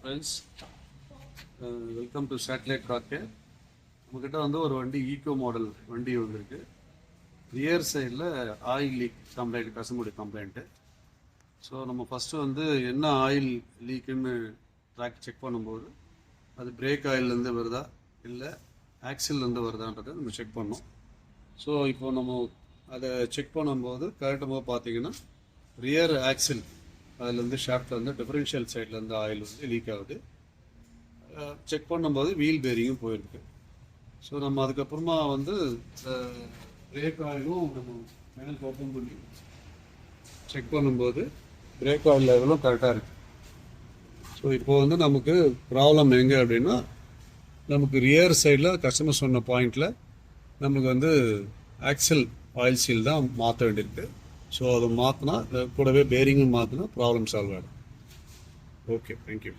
Friends, welcome to satellite ராக்கே. நம்மக்கிட்ட வந்து ஒரு வண்டி ஈகோ மாடல் வண்டி வந்துருக்கு. ரியர் சைடில் ஆயில் லீக் கம்ப்ளைண்ட், கஸ்டமருடைய கம்ப்ளைண்ட்டு. ஸோ நம்ம ஃபஸ்ட்டு வந்து என்ன ஆயில் லீக்குன்னு ட்ராக் செக் பண்ணும்போது அது பிரேக் ஆயிலேருந்து வருதா இல்லை ஆக்சில்லேருந்து வருதான்றதை நம்ம செக் பண்ணோம். ஸோ இப்போ நம்ம அதை செக் பண்ணும்போது கரெக்டாக பார்த்தீங்கன்னா ரியர் ஆக்சில் அதுலேருந்து ஷாஃப்டில் வந்து டிஃபரன்ஷியல் சைட்லேருந்து ஆயில் வந்து லீக் ஆகுது. செக் பண்ணும்போது வீல் பேரிங்கும் போயிருக்கு. ஸோ நம்ம அதுக்கப்புறமா வந்து பிரேக் ஆயிலும் நம்ம மேலே ஓப்பன் பண்ணி செக் பண்ணும்போது பிரேக் ஆயில் லெவலும் கரெக்டாக இருக்குது. ஸோ இப்போது வந்து நமக்கு ப்ராப்ளம் எங்கே அப்படின்னா, நமக்கு ரியர் சைடில் கஸ்டமர் சொன்ன பாயிண்டில் நமக்கு வந்து ஆக்சில் ஆயில் சீல் தான் மாற்ற வேண்டியிருக்கு. ஸோ அதை மாற்றினா கூடவே பேரிங்கும் மாற்றினா ப்ராப்ளம் சால்வ் ஆகிடும். Okay, thank you.